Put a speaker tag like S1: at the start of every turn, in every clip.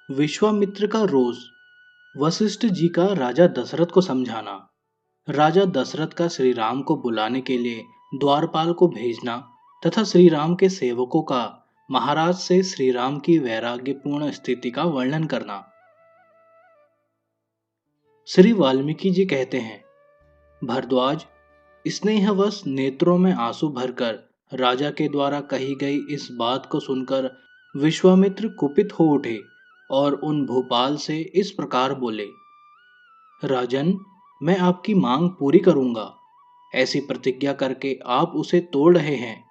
S1: विश्वामित्र का रोज। वशिष्ठ जी का राजा दशरथ को समझाना। राजा दशरथ का श्री राम को बुलाने के लिए द्वारपाल को भेजना तथा श्री राम के सेवकों का महाराज से श्री राम की वैराग्यपूर्ण स्थिति का वर्णन करना। श्री वाल्मीकि जी कहते हैं, भरद्वाज, स्नेहवश नेत्रों में आंसू भरकर राजा के द्वारा कही गई इस बात को सुनकर विश्वामित्र कुपित हो उठे और उन भूपाल से इस प्रकार बोले, राजन, मैं आपकी मांग पूरी करूंगा। ऐसी प्रतिज्ञा करके आप उसे तोड़ रहे हैं।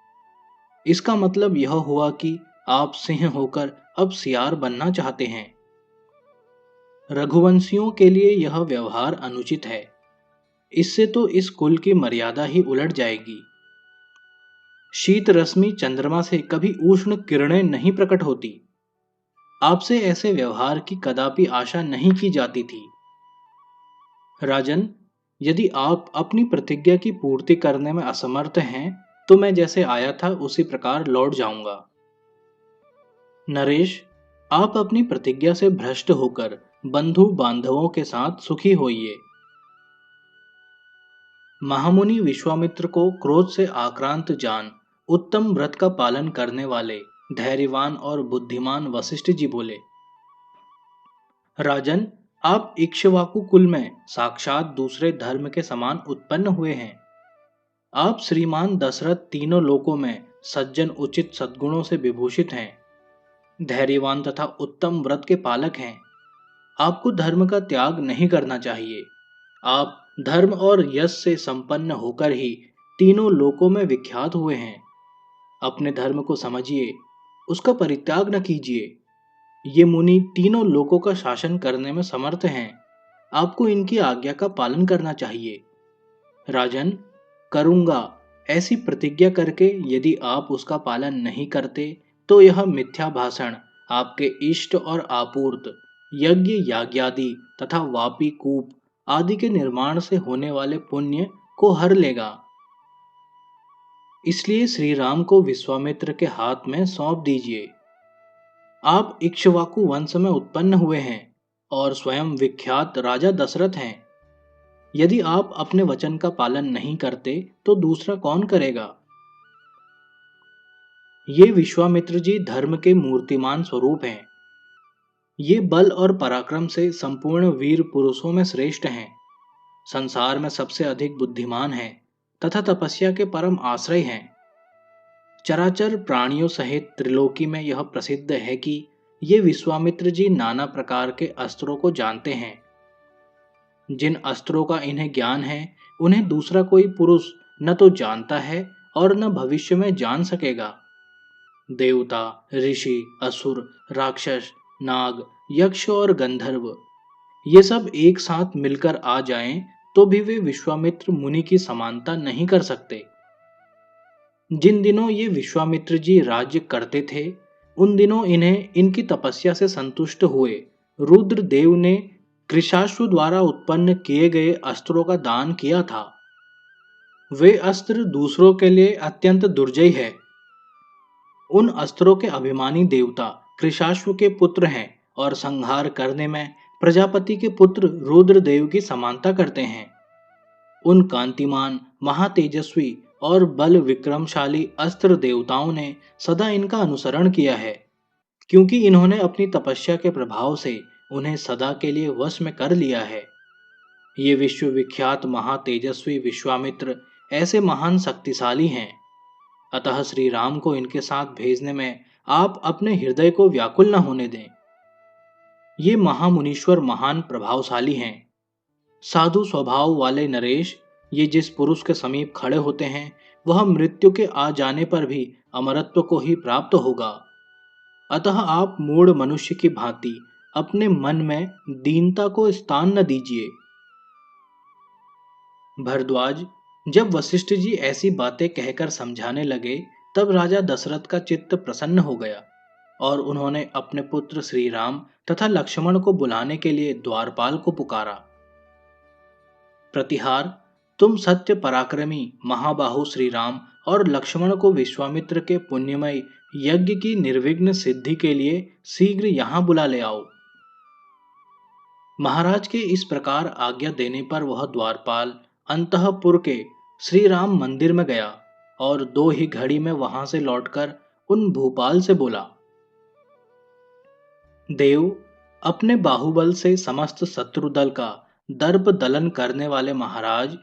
S1: इसका मतलब यह हुआ कि आप सिंह होकर अब सियार बनना चाहते हैं। रघुवंशियों के लिए यह व्यवहार अनुचित है। इससे तो इस कुल की मर्यादा ही उलट जाएगी। शीत रश्मि चंद्रमा से कभी उष्ण किरणें नहीं प्रकट होती। आपसे ऐसे व्यवहार की कदापि आशा नहीं की जाती थी। राजन, यदि आप अपनी प्रतिज्ञा की पूर्ति करने में असमर्थ हैं तो मैं जैसे आया था उसी प्रकार लौट जाऊंगा। नरेश, आप अपनी प्रतिज्ञा से भ्रष्ट होकर बंधु बांधवों के साथ सुखी होइए। महामुनि विश्वामित्र को क्रोध से आक्रांत जान उत्तम व्रत का पालन करने वाले धैर्यवान और बुद्धिमान वशिष्ठ जी बोले, राजन, आप इक्ष्वाकु कुल में साक्षात दूसरे धर्म के समान उत्पन्न हुए हैं। आप श्रीमान दशरथ तीनों लोकों में सज्जन उचित सद्गुणों से विभूषित हैं, धैर्यवान तथा उत्तम व्रत के पालक हैं। आपको धर्म का त्याग नहीं करना चाहिए। आप धर्म और यश से संपन्न होकर ही तीनों लोकों में विख्यात हुए हैं। अपने धर्म को समझिए, उसका परित्याग न कीजिए। ये मुनि तीनों लोकों का शासन करने में समर्थ हैं। आपको इनकी आज्ञा का पालन करना चाहिए। राजन, करूंगा ऐसी प्रतिज्ञा करके यदि आप उसका पालन नहीं करते तो यह मिथ्या भाषण आपके इष्ट और आपूर्त यज्ञ याज्ञादि तथा वापी कूप आदि के निर्माण से होने वाले पुण्य को हर लेगा। इसलिए श्री राम को विश्वामित्र के हाथ में सौंप दीजिए। आप इक्ष्वाकु वंश में उत्पन्न हुए हैं और स्वयं विख्यात राजा दशरथ हैं। यदि आप अपने वचन का पालन नहीं करते तो दूसरा कौन करेगा। ये विश्वामित्र जी धर्म के मूर्तिमान स्वरूप हैं। ये बल और पराक्रम से संपूर्ण वीर पुरुषों में श्रेष्ठ हैं। संसार में सबसे अधिक बुद्धिमान हैं तथा तपस्या के परम आश्रय हैं। चराचर प्राणियों सहित त्रिलोकी में यह प्रसिद्ध है कि ये विश्वामित्र जी नाना प्रकार के अस्त्रों को जानते हैं। जिन अस्त्रों का इन्हें ज्ञान है उन्हें दूसरा कोई पुरुष न तो जानता है और न भविष्य में जान सकेगा। देवता, ऋषि, असुर, राक्षस, नाग, यक्ष और गंधर्व ये सब एक साथ मिलकर आ जाएं तो भी वे विश्वामित्र मुनि की समानता नहीं कर सकते। जिन दिनों ये विश्वामित्र जी राज्य करते थे उन दिनों इन्हें इनकी तपस्या से संतुष्ट हुए रुद्र देव ने कृशाश्व द्वारा उत्पन्न किए गए अस्त्रों का दान किया था। वे अस्त्र दूसरों के लिए अत्यंत दुर्जय है। उन अस्त्रों के अभिमानी देवता कृशाश्व के पुत्र हैं और संहार करने में प्रजापति के पुत्र रुद्र देव की समानता करते हैं। उन कांतिमान, महातेजस्वी और बल विक्रमशाली अस्त्र देवताओं ने सदा इनका अनुसरण किया है, क्योंकि इन्होंने अपनी तपस्या के प्रभाव से उन्हें सदा के लिए वश में कर लिया है। ये विश्वविख्यात महातेजस्वी विश्वामित्र ऐसे महान शक्तिशाली हैं। अतः श्री राम को इनके साथ भेजने में आप अपने हृदय को व्याकुल न होने दें। ये महामुनीश्वर महान प्रभावशाली हैं। साधु स्वभाव वाले नरेश, ये जिस पुरुष के समीप खड़े होते हैं वह मृत्यु के आ जाने पर भी अमरत्व को ही प्राप्त होगा। अतः आप मूढ़ मनुष्य की भांति अपने मन में दीनता को स्थान न दीजिए। भरद्वाज, जब वशिष्ठ जी ऐसी बातें कहकर समझाने लगे तब राजा दशरथ का चित्त प्रसन्न हो गया और उन्होंने अपने पुत्र श्री राम तथा लक्ष्मण को बुलाने के लिए द्वारपाल को पुकारा। प्रतिहार, तुम सत्य पराक्रमी महाबाहु श्री राम और लक्ष्मण को विश्वामित्र के पुण्यमय यज्ञ की निर्विघ्न सिद्धि के लिए शीघ्र यहाँ बुला ले आओ। महाराज के इस प्रकार आज्ञा देने पर वह द्वारपाल अंतःपुर के श्री राम मंदिर में गया और 2 ही घड़ी में वहां से लौटकर उन भूपाल से बोला, देव, अपने बाहुबल से समस्त शत्रु दल का दर्प दलन करने वाले महाराज,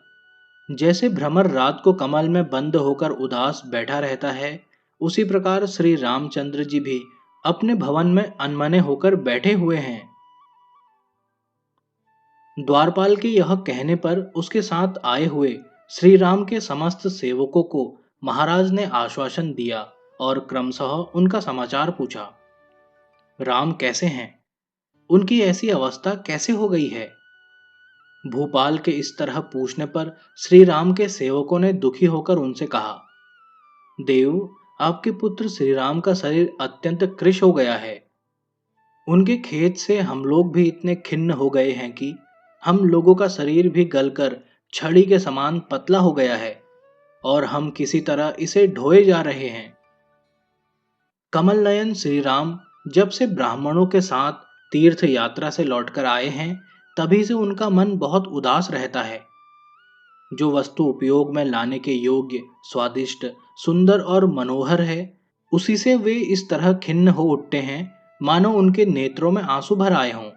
S1: जैसे भ्रमर रात को कमल में बंद होकर उदास बैठा रहता है, उसी प्रकार श्री रामचंद्र जी भी अपने भवन में अनमने होकर बैठे हुए हैं। द्वारपाल के यह कहने पर उसके साथ आए हुए श्री राम के समस्त सेवकों को महाराज ने आश्वासन दिया और क्रमशः उनका समाचार पूछा। राम कैसे हैं? उनकी ऐसी अवस्था कैसे हो गई है? भूपाल के इस तरह पूछने पर श्री राम के सेवकों ने दुखी होकर उनसे कहा, देव, आपके पुत्र श्री राम का शरीर अत्यंत कृश हो गया है। उनके खेत से हम लोग भी इतने खिन्न हो गए हैं कि हम लोगों का शरीर भी गलकर छड़ी के समान पतला हो गया है और हम किसी तरह इसे ढोए जा रहे हैं। कमल नयन श्री राम जब से ब्राह्मणों के साथ तीर्थ यात्रा से लौटकर आए हैं, तभी से उनका मन बहुत उदास रहता है। जो वस्तु उपयोग में लाने के योग्य, स्वादिष्ट, सुंदर और मनोहर है, उसी से वे इस तरह खिन्न हो उठते हैं मानो उनके नेत्रों में आंसू भर आए हों।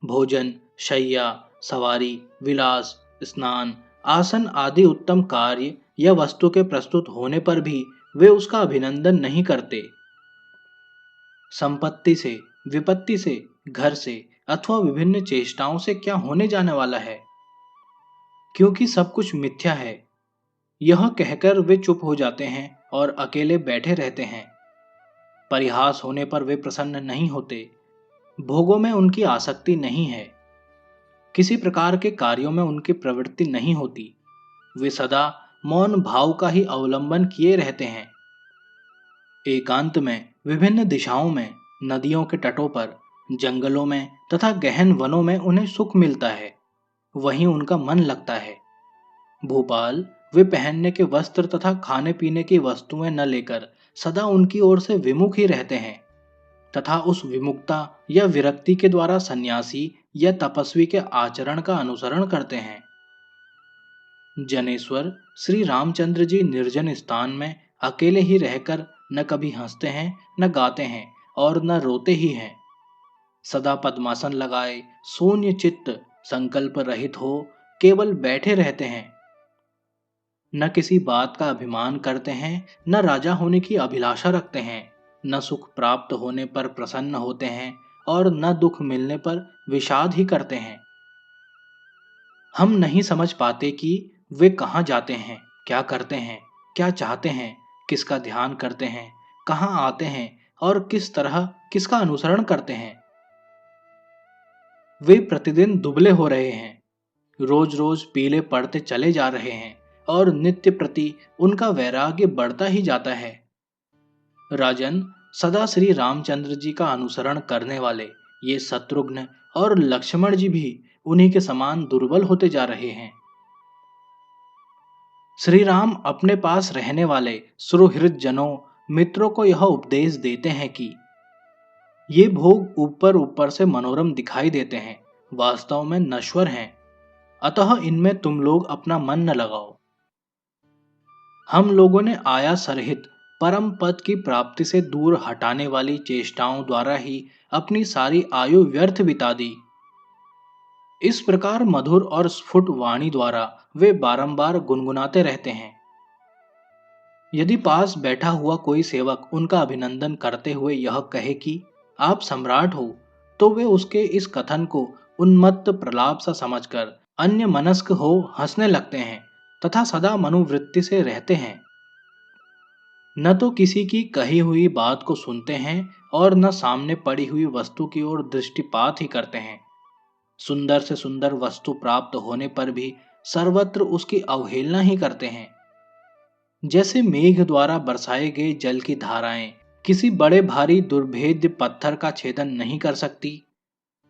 S1: भोजन, शय्या, सवारी, विलास, स्नान, आसन आदि उत्तम कार्य या वस्तु के प्रस्तुत होने पर भी वे उसका अभिनंदन नहीं करते। संपत्ति से, विपत्ति से, घर से अथवा विभिन्न चेष्टाओं से क्या होने जाने वाला है, क्योंकि सब कुछ मिथ्या है, यह कहकर वे चुप हो जाते हैं और अकेले बैठे रहते हैं। परिहास होने पर वे प्रसन्न नहीं होते। भोगों में उनकी आसक्ति नहीं है। किसी प्रकार के कार्यों में उनकी प्रवृत्ति नहीं होती। वे सदा मौन भाव का ही अवलंबन किए रहते हैं। एकांत में, विभिन्न दिशाओं में, नदियों के तटों पर, जंगलों में तथा गहन वनों में उन्हें सुख मिलता है, वहीं उनका मन लगता है। भूपाल, वे पहनने के वस्त्र तथा खाने पीने की वस्तुएं न लेकर सदा उनकी ओर से विमुख ही रहते हैं तथा उस विमुखता या विरक्ति के द्वारा सन्यासी या तपस्वी के आचरण का अनुसरण करते हैं। जनेश्वर श्री रामचंद्र जी निर्जन स्थान में अकेले ही रहकर न कभी हंसते हैं, न गाते हैं और न रोते ही हैं। सदा पद्मासन लगाए, शून्य चित्त, संकल्प रहित हो केवल बैठे रहते हैं। न किसी बात का अभिमान करते हैं, न राजा होने की अभिलाषा रखते हैं, न सुख प्राप्त होने पर प्रसन्न होते हैं और न दुख मिलने पर विषाद ही करते हैं। हम नहीं समझ पाते कि वे कहाँ जाते हैं, क्या करते हैं, क्या चाहते हैं, किसका ध्यान करते हैं, कहाँ आते हैं और किस तरह किसका अनुसरण करते हैं। वे प्रतिदिन दुबले हो रहे हैं, रोज रोज पीले पड़ते चले जा रहे हैं और नित्य प्रति उनका वैराग्य बढ़ता ही जाता है। राजन, सदा श्री रामचंद्र जी का अनुसरण करने वाले ये शत्रुघ्न और लक्ष्मण जी भी उन्हीं के समान दुर्बल होते जा रहे हैं। श्री राम अपने पास रहने वाले सुहृद जनों, मित्रों को यह उपदेश देते हैं कि ये भोग ऊपर ऊपर से मनोरम दिखाई देते हैं, वास्तव में नश्वर हैं, अतः इनमें तुम लोग अपना मन न लगाओ। हम लोगों ने आया सरहित परम पद की प्राप्ति से दूर हटाने वाली चेष्टाओं द्वारा ही अपनी सारी आयु व्यर्थ बिता दी। इस प्रकार मधुर और स्फुट वाणी द्वारा वे बारंबार गुनगुनाते रहते हैं। यदि पास बैठा हुआ कोई सेवक उनका अभिनंदन करते हुए यह कहे कि आप सम्राट हो, तो वे उसके इस कथन को उन्मत्त प्रलाप सा समझकर अन्य मनस्क हो हंसने लगते हैं तथा सदा मनोवृत्ति से रहते हैं। न तो किसी की कही हुई बात को सुनते हैं और न सामने पड़ी हुई वस्तु की ओर दृष्टिपात ही करते हैं। सुंदर से सुंदर वस्तु प्राप्त होने पर भी सर्वत्र उसकी अवहेलना ही करते हैं। जैसे मेघ द्वारा बरसाए गए जल की धाराएं किसी बड़े भारी दुर्भेद्य पत्थर का छेदन नहीं कर सकती,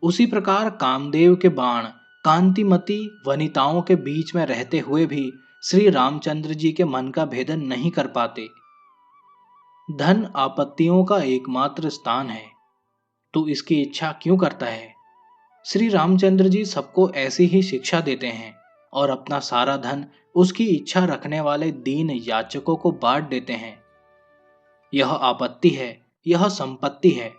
S1: उसी प्रकार कामदेव के बाण कांतिमती वनिताओं के बीच में रहते हुए भी श्री रामचंद्र जी के मन का भेदन नहीं कर पाते। धन आपत्तियों का एकमात्र स्थान है, तू इसकी इच्छा क्यों करता है? श्री रामचंद्र जी सबको ऐसी ही शिक्षा देते हैं और अपना सारा धन उसकी इच्छा रखने वाले दीन याचकों को बांट देते हैं। यह आपत्ति है, यह संपत्ति है।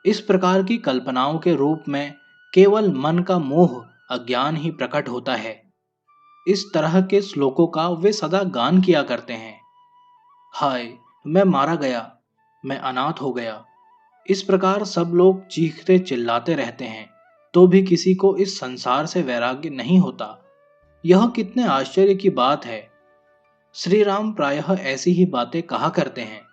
S1: इस प्रकार की कल्पनाओं के रूप में केवल मन का मोह, अज्ञान ही प्रकट होता है। इस तरह के श्लोकों का वे सदा गान किया करते हैं। हाय, मैं मारा गया, मैं अनाथ हो गया। इस प्रकार सब लोग चीखते चिल्लाते रहते हैं, तो भी किसी को इस संसार से वैराग्य नहीं होता। यह कितने आश्चर्य की बात है। श्री राम प्रायः ऐसी ही बातें कहा करते हैं।